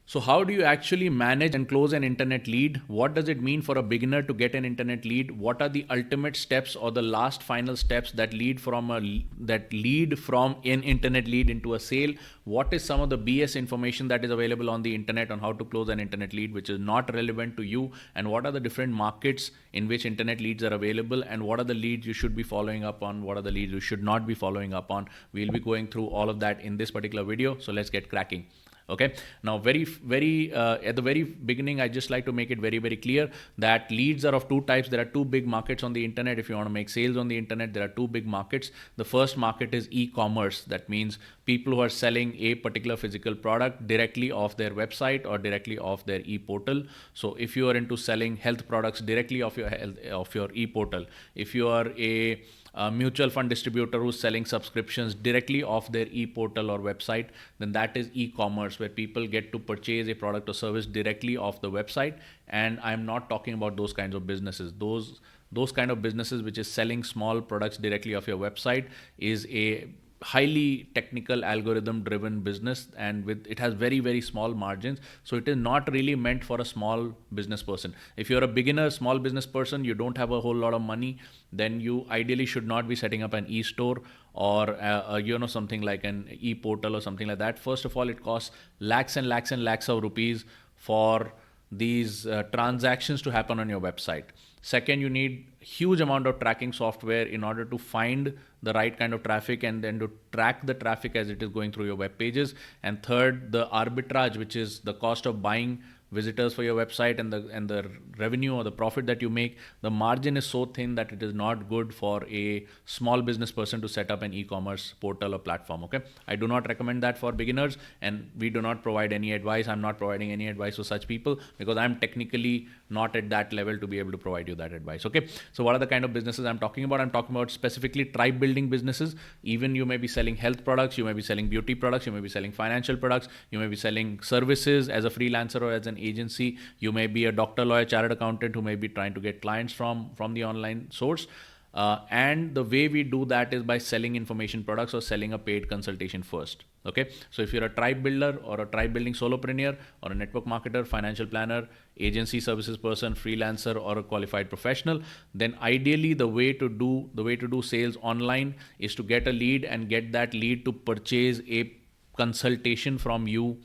So how do you actually manage and close an internet lead? What does it mean for a beginner to get an internet lead? What are the ultimate steps or the last final steps that lead from an internet lead into a sale? What is some of the BS information that is available on the internet on how to close an internet lead which is not relevant to you? And what are the different markets in which internet leads are available? And what are the leads you should be following up on? What are the leads you should not be following up on? We'll be going through all of that in this particular video. So let's get cracking. Okay, now at the very beginning, I just like to make it very clear that leads are of two types. There are two big markets on the internet. If you want to make sales on the internet, there are two big markets. The first market is e-commerce. That means people who are selling a particular physical product directly off their website or directly off their e-portal. So if you are into selling health products directly off your e-portal, if you are a mutual fund distributor who's selling subscriptions directly off their e-portal or website, then that is e-commerce, where people get to purchase a product or service directly off the website. And I'm not talking about those kinds of businesses. Those kind of businesses which is selling small products directly off your website is a highly technical algorithm driven business, and it has very small margins. So it is not really meant for a small business person. If you're a beginner small business person, you don't have a whole lot of money, then you ideally should not be setting up an e-store or something like an e-portal or something like that. First of all, it costs lakhs and lakhs of rupees for these transactions to happen on your website. Second, you need huge amount of tracking software in order to find the right kind of traffic and then to track the traffic as it is going through your web pages. And third, the arbitrage, which is the cost of buying visitors for your website and the revenue or the profit that you make, the margin is so thin that it is not good for a small business person to set up an e-commerce portal or platform. Okay, I do not recommend that for beginners, and we do not provide any advice. I'm not providing any advice for such people because I'm technically not at that level to be able to provide you that advice. Okay, so what are the kind of businesses I'm talking about? I'm talking about specifically tribe building businesses. Even you may be selling health products, you may be selling beauty products, you may be selling financial products, you may be selling services as a freelancer or as an agency. You may be a doctor, lawyer, chartered accountant who may be trying to get clients from the online source. And the way we do that is by selling information products or selling a paid consultation first. Okay, so if you're a tribe builder or a tribe building solopreneur or a network marketer, financial planner, agency services person, freelancer, or a qualified professional, then ideally the way to do sales online is to get a lead and get that lead to purchase a consultation from you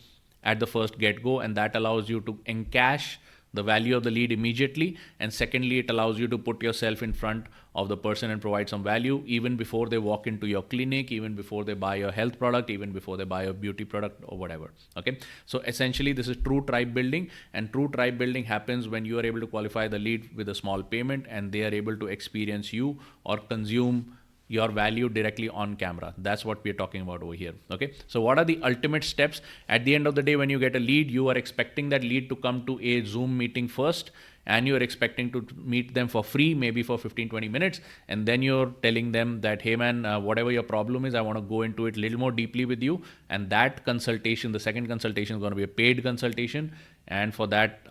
at the first get-go, and that allows you to encash the value of the lead immediately. And secondly, it allows you to put yourself in front of the person and provide some value even before they walk into your clinic, even before they buy your health product, even before they buy a beauty product or whatever. Okay, so essentially this is true tribe building, and true tribe building happens when you are able to qualify the lead with a small payment and they are able to experience you or consume your value directly on camera. That's what we're talking about over here. Okay, so what are the ultimate steps? At the end of the day, when you get a lead, you are expecting that lead to come to a Zoom meeting first, and you're expecting to meet them for free, maybe for 15-20 minutes, and then you're telling them that, hey man, whatever your problem is, I want to go into it a little more deeply with you. And that consultation, the second consultation, is going to be a paid consultation, and for that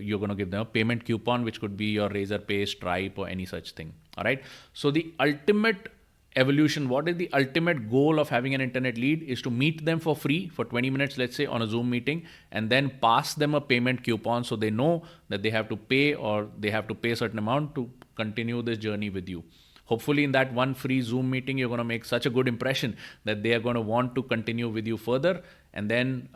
you're going to give them a payment coupon, which could be your Razorpay, Stripe, or any such thing. All right, so the ultimate evolution, what is the ultimate goal of having an internet lead, is to meet them for free for 20 minutes, let's say, on a Zoom meeting, and then pass them a payment coupon so they know that they have to pay, or they have to pay a certain amount to continue this journey with you. Hopefully in that one free Zoom meeting, you're going to make such a good impression that they are going to want to continue with you further. And then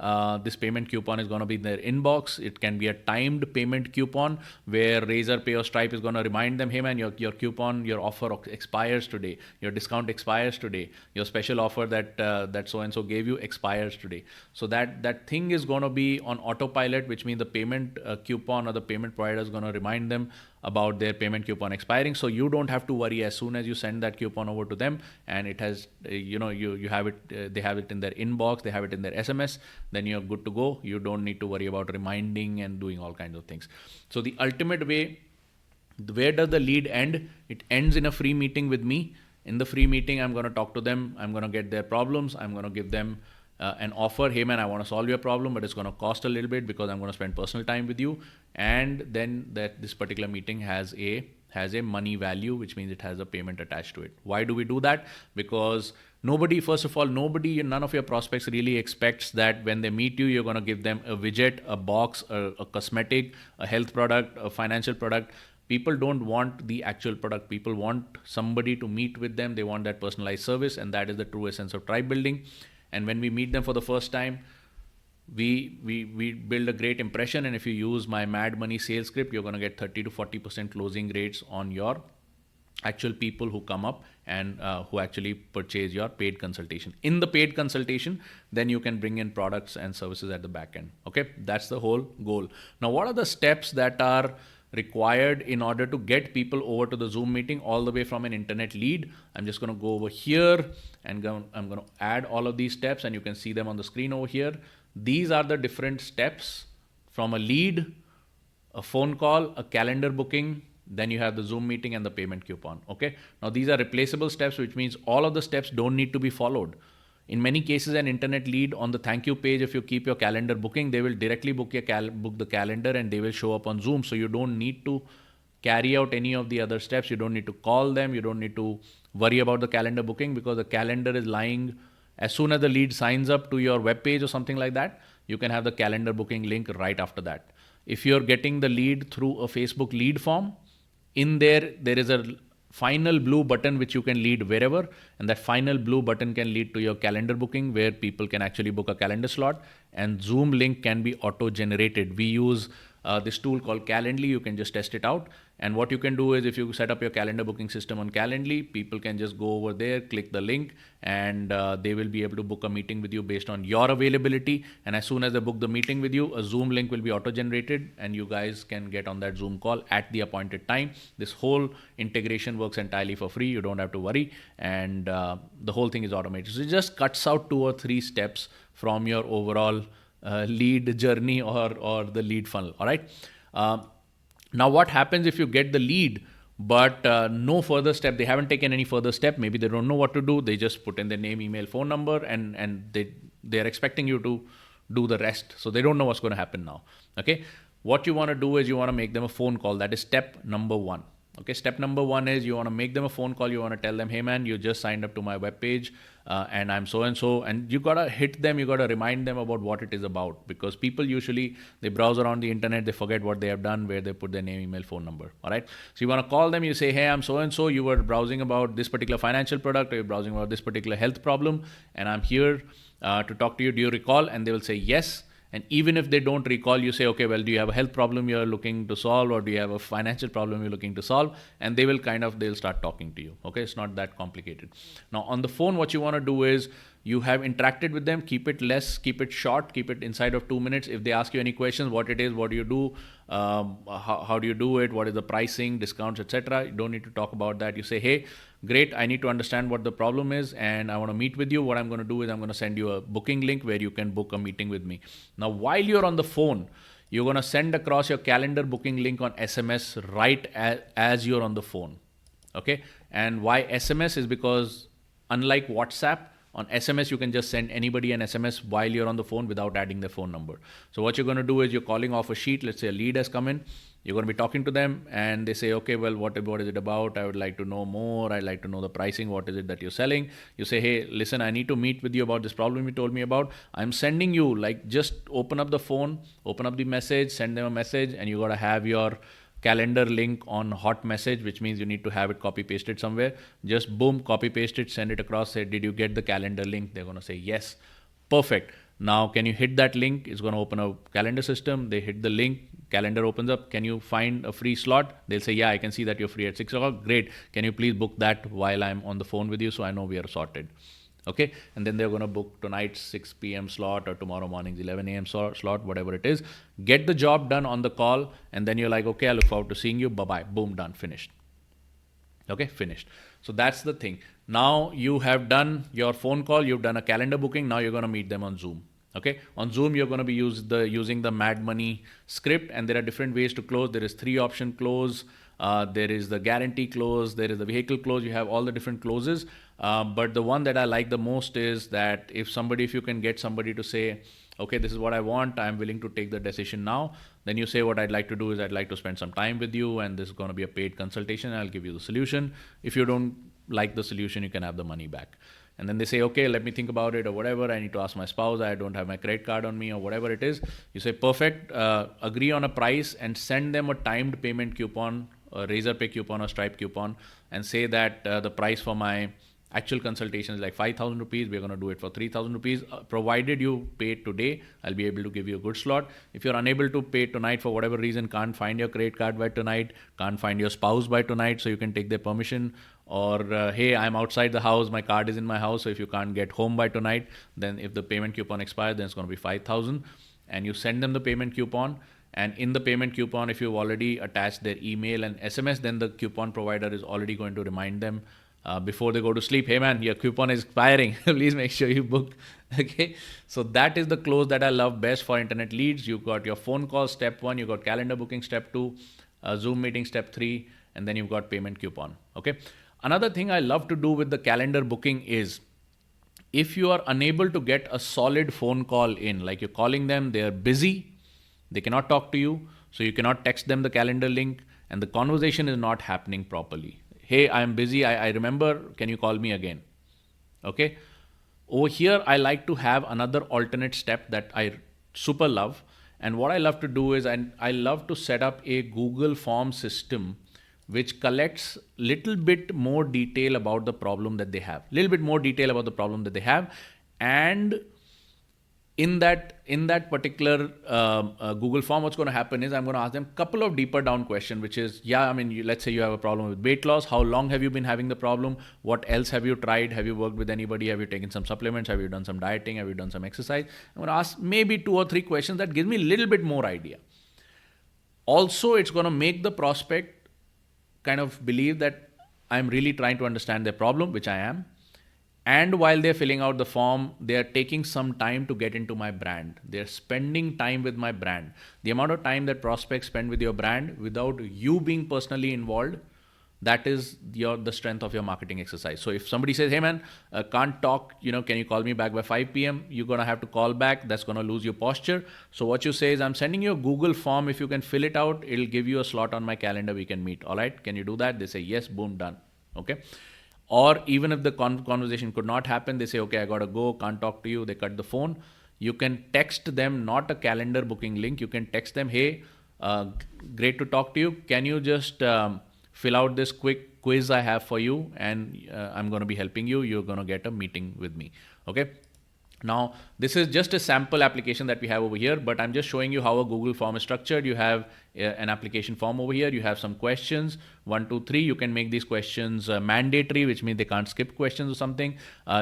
this payment coupon is going to be in their inbox. It can be a timed payment coupon where Razorpay or Stripe is going to remind them, hey man, your coupon, your offer expires today, your discount expires today, your special offer that so-and-so gave you expires today. So that thing is going to be on autopilot, which means the payment coupon or the payment provider is going to remind them about their payment coupon expiring. So you don't have to worry. As soon as you send that coupon over to them and it has, you have it, they have it in their inbox, they have it in their SMS, then you're good to go. You don't need to worry about reminding and doing all kinds of things. So the ultimate way, where does the lead end? It ends in a free meeting with me. In the free meeting, I'm going to talk to them. I'm going to get their problems. I'm going to give them an offer. Hey man, I want to solve your problem, but it's going to cost a little bit because I'm going to spend personal time with you. And then this particular meeting has a has a money value, which means it has a payment attached to it. Why do we do that? Because nobody, first of all, none of your prospects really expects that when they meet you, you're going to give them a widget, a box, a cosmetic, a health product, a financial product. People don't want the actual product. People want somebody to meet with them. They want that personalized service, and that is the true essence of tribe building. And when we meet them for the first time, we build a great impression, and if you use my Mad Money sales script, you're going to get 30 to 40% closing rates on your actual people who come up and who actually purchase your paid consultation. In the paid consultation, then you can bring in products and services at the back end. Okay, that's the whole goal. Now, what are the steps that are required in order to get people over to the Zoom meeting all the way from an internet lead? I'm just going to go over here and I'm going to add all of these steps, and you can see them on the screen over here. These are the different steps from a lead, a phone call, a calendar booking, then you have the Zoom meeting and the payment coupon. Okay. Now these are replaceable steps, which means all of the steps don't need to be followed. In many cases, an internet lead on the thank you page, if you keep your calendar booking, they will directly book the calendar and they will show up on Zoom. So you don't need to carry out any of the other steps. You don't need to call them. You don't need to worry about the calendar booking, because the calendar is lying. As soon as the lead signs up to your web page or something like that, you can have the calendar booking link right after that. If you're getting the lead through a Facebook lead form, in there is a final blue button which you can lead wherever, and that final blue button can lead to your calendar booking, where people can actually book a calendar slot, and Zoom link can be auto generated. We use this tool called Calendly. You can just test it out, and what you can do is, if you set up your calendar booking system on Calendly, people can just go over there, click the link, and they will be able to book a meeting with you based on your availability. And as soon as they book the meeting with you, a Zoom link will be auto generated, and you guys can get on that Zoom call at the appointed time. This whole integration works entirely for free. You don't have to worry, and the whole thing is automated. So it just cuts out 2 or 3 steps from your overall lead journey or the lead funnel. All right. Now, what happens if you get the lead, but no further step? They haven't taken any further step. Maybe they don't know what to do. They just put in their name, email, phone number, and they're expecting you to do the rest. So they don't know what's going to happen now. Okay. What you want to do is you want to make them a phone call. That is step number 1. Okay, step number 1 is you want to make them a phone call. You want to tell them, hey man, you just signed up to my webpage and I'm so-and-so. And you got to hit them, you got to remind them about what it is about. Because people usually, they browse around the internet, they forget what they have done, where they put their name, email, phone number. All right. So you want to call them, you say, hey, I'm so-and-so. You were browsing about this particular financial product, or you're browsing about this particular health problem, and I'm here to talk to you. Do you recall? And they will say yes. And even if they don't recall, you say, okay, well, do you have a health problem you're looking to solve, or do you have a financial problem you're looking to solve? And they will they'll start talking to you. Okay, it's not that complicated. Now, on the phone, what you want to do is, you have interacted with them, keep it less, keep it short, keep it inside of 2 minutes. If they ask you any questions, what it is, what do you do, how do you do it, what is the pricing, discounts, etc., you don't need to talk about that. You say, hey, great, I need to understand what the problem is, and I want to meet with you. What I'm going to do is I'm going to send you a booking link where you can book a meeting with me. Now, while you're on the phone, you're going to send across your calendar booking link on SMS right as you're on the phone. Okay, and why SMS is because, unlike WhatsApp, on SMS, you can just send anybody an SMS while you're on the phone without adding their phone number. So what you're going to do is, you're calling off a sheet. Let's say a lead has come in. You're going to be talking to them, and they say, okay, well, what is it about? I would like to know more. I'd like to know the pricing. What is it that you're selling? You say, hey, listen, I need to meet with you about this problem you told me about. I'm sending you, just open up the phone, open up the message, send them a message, and you got to have your calendar link on hot message, which means you need to have it copy pasted somewhere. Just boom, copy paste it, send it across, say, did you get the calendar link? They're going to say yes. Perfect. Now, can you hit that link? It's going to open a calendar system. They hit the link, calendar opens up. Can you find a free slot? They'll say, yeah, I can see that you're free at 6 o'clock. Great. Can you please book that while I'm on the phone with you, so I know we are sorted? Okay, and then they're going to book tonight's 6 p.m. slot, or tomorrow morning's 11 a.m. slot, whatever it is. Get the job done on the call, and then you're like, okay, I look forward to seeing you. Bye-bye. Boom, done, finished. Okay, finished. So that's the thing. Now you have done your phone call, you've done a calendar booking. Now you're going to meet them on Zoom. Okay, on Zoom, you're going to be using the Mad Money script, and there are different ways to close. There is 3 option close. There is the guarantee close. There is the vehicle close. You have all the different closes. But the one that I like the most is that if you can get somebody to say, Okay, this is what I want. I'm willing to take the decision now. Then you say, what I'd like to do is I'd like to spend some time with you, and this is going to be a paid consultation. I'll give you the solution. If you don't like the solution, you can have the money back. And then they say, okay, let me think about it or whatever. I need to ask my spouse. I don't have my credit card on me or whatever it is. You say, perfect. Agree on a price and send them a timed payment coupon, a Razorpay coupon or Stripe coupon, and say that the price for my actual consultation is like 5,000 rupees. We're going to do it for 3,000 rupees. Provided you pay today, I'll be able to give you a good slot. If you're unable to pay tonight for whatever reason, can't find your credit card by tonight, can't find your spouse by tonight, so you can take their permission, or hey, I'm outside the house, my card is in my house, so if you can't get home by tonight, then if the payment coupon expires, then it's going to be 5,000, and you send them the payment coupon. And in the payment coupon, if you've already attached their email and SMS, then the coupon provider is already going to remind them before they go to sleep, hey man, your coupon is expiring. Please make sure you book. Okay. So that is the close that I love best for internet leads. You've got your phone call, step 1. You've got calendar booking, step 2. Zoom meeting, step 3. And then you've got payment coupon. Okay. Another thing I love to do with the calendar booking is, if you are unable to get a solid phone call in, like you're calling them, they are busy, they cannot talk to you, so you cannot text them the calendar link, and the conversation is not happening properly. Hey, I'm busy, I remember, can you call me again? Okay. Over here, I like to have another alternate step that I super love. And what I love to do is I love to set up a Google form system which collects little bit more detail about the problem that they have. Little bit more detail about the problem that they have. And in that particular Google form, what's going to happen is I'm going to ask them a couple of deeper down questions, which is, let's say you have a problem with weight loss. How long have you been having the problem? What else have you tried? Have you worked with anybody? Have you taken some supplements? Have you done some dieting? Have you done some exercise? I'm going to ask maybe 2 or 3 questions that gives me a little bit more idea. Also, it's going to make the prospect kind of believe that I'm really trying to understand their problem, which I am. And while they're filling out the form, they're taking some time to get into my brand. They're spending time with my brand. The amount of time that prospects spend with your brand without you being personally involved, that is the strength of your marketing exercise. So if somebody says, hey man, can't talk, can you call me back by 5 p.m? You're going to have to call back. That's going to lose your posture. So what you say is, I'm sending you a Google form. If you can fill it out, it'll give you a slot on my calendar. We can meet. All right. Can you do that? They say, yes, boom, done. Okay. Or even if the conversation could not happen, they say, okay, I got to go, can't talk to you. They cut the phone. You can text them, not a calendar booking link. You can text them, hey, great to talk to you. Can you just fill out this quick quiz I have for you, and I'm going to be helping you. You're going to get a meeting with me. Okay. Now, this is just a sample application that we have over here, but I'm just showing you how a Google form is structured. You have an application form over here. You have some questions, 1, 2, 3. You can make these questions mandatory, which means they can't skip questions or something.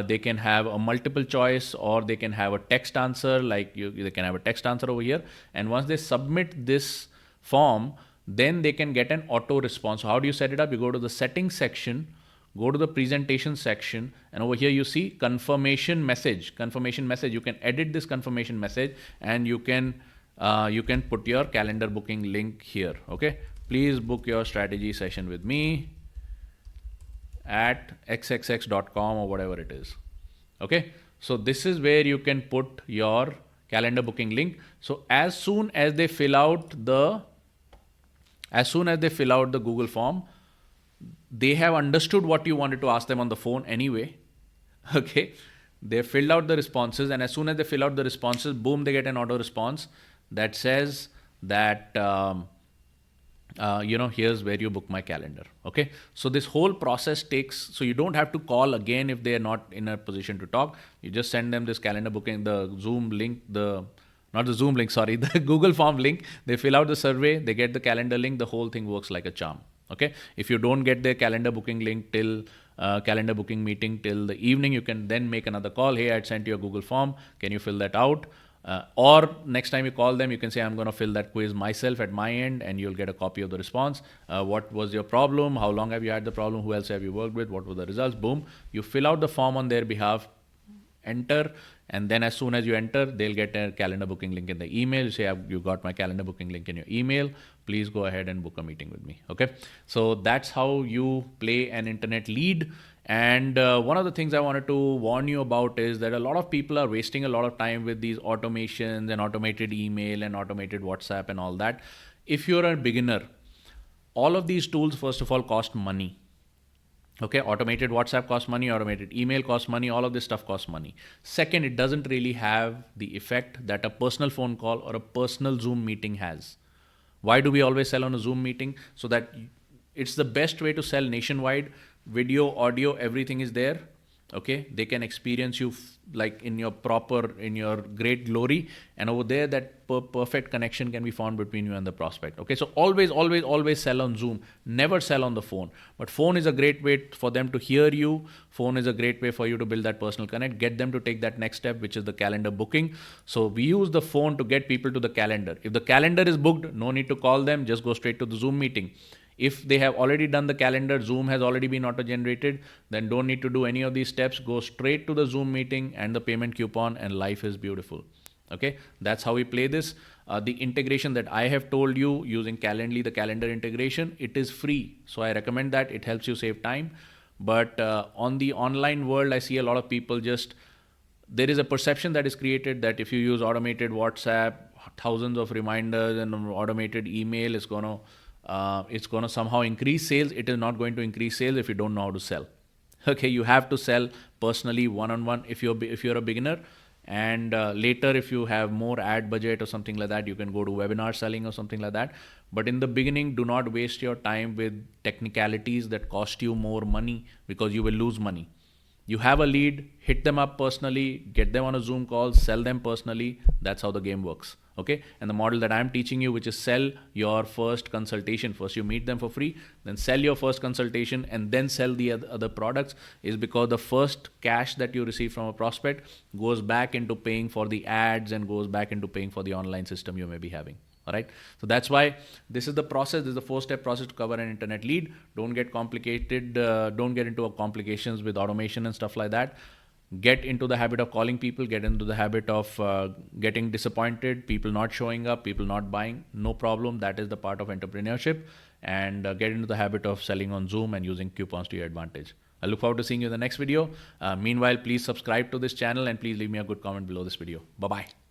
They can have a multiple choice, or they can have a text answer, like they can have a text answer over here. And once they submit this form, then they can get an auto response. So how do you set it up? You go to the settings section, go to the presentation section, and over here you see confirmation message. You can edit this confirmation message, and you can put your calendar booking link here. Okay. Please book your strategy session with me at xxx.com or whatever it is. Okay. So this is where you can put your calendar booking link. So as soon as they fill out the Google form, they have understood what you wanted to ask them on the phone anyway. Okay. They filled out the responses, and as soon as they fill out the responses, boom, they get an auto response that says that, here's where you book my calendar. Okay. So this whole process so you don't have to call again if they are not in a position to talk. You just send them this calendar booking, the Zoom link, the Google form link. They fill out the survey, they get the calendar link. The whole thing works like a charm. Okay. If you don't get their calendar booking link till calendar booking meeting till the evening, you can then make another call. Hey, I'd sent you a Google form. Can you fill that out? Or next time you call them, you can say, I'm going to fill that quiz myself at my end, and you'll get a copy of the response. What was your problem? How long have you had the problem? Who else have you worked with? What were the results? Boom. You fill out the form on their behalf, enter, and then as soon as you enter, they'll get a calendar booking link in the email. You say, you got my calendar booking link in your email. Please go ahead and book a meeting with me. Okay. So that's how you play an internet lead. And one of the things I wanted to warn you about is that a lot of people are wasting a lot of time with these automations and automated email and automated WhatsApp and all that. If you're a beginner, all of these tools, first of all, cost money. Okay, automated WhatsApp costs money, automated email costs money, all of this stuff costs money. Second, it doesn't really have the effect that a personal phone call or a personal Zoom meeting has. Why do we always sell on a Zoom meeting? So that it's the best way to sell nationwide. Video, audio, everything is there. Okay, they can experience you like in your great glory, and over there that perfect connection can be found between you and the prospect. Okay, so always sell on Zoom, never sell on the phone. But phone is a great way for them to hear you. Phone is a great way for you to build that personal connect, get them to take that next step, which is the calendar booking. So we use the phone to get people to the calendar. If the calendar is booked, no need to call them, just go straight to the Zoom meeting. If they have already done the calendar, Zoom has already been auto-generated, then don't need to do any of these steps. Go straight to the Zoom meeting and the payment coupon, and life is beautiful. Okay, that's how we play this. The integration that I have told you using Calendly, the calendar integration, it is free. So I recommend that. It helps you save time. But on the online world, I see a lot of people there is a perception that is created that if you use automated WhatsApp, thousands of reminders and automated email, it's going to somehow increase sales. It is not going to increase sales if you don't know how to sell. Okay, you have to sell personally, one-on-one, if you're a beginner. And later, if you have more ad budget or something like that, you can go to webinar selling or something like that. But in the beginning, do not waste your time with technicalities that cost you more money, because you will lose money. You have a lead, hit them up personally, get them on a Zoom call, sell them personally. That's how the game works. Okay, and the model that I'm teaching you, which is sell your first consultation. First you meet them for free, then sell your first consultation, and then sell the other products, is because the first cash that you receive from a prospect goes back into paying for the ads and goes back into paying for the online system you may be having. All right, so that's why this is the process. This is the 4-step process to cover an internet lead. Don't get complicated. Don't get into complications with automation and stuff like that. Get into the habit of calling people, get into the habit of getting disappointed, people not showing up, people not buying. No problem. That is the part of entrepreneurship. And get into the habit of selling on Zoom and using coupons to your advantage. I look forward to seeing you in the next video. Meanwhile, please subscribe to this channel and please leave me a good comment below this video. Bye-bye.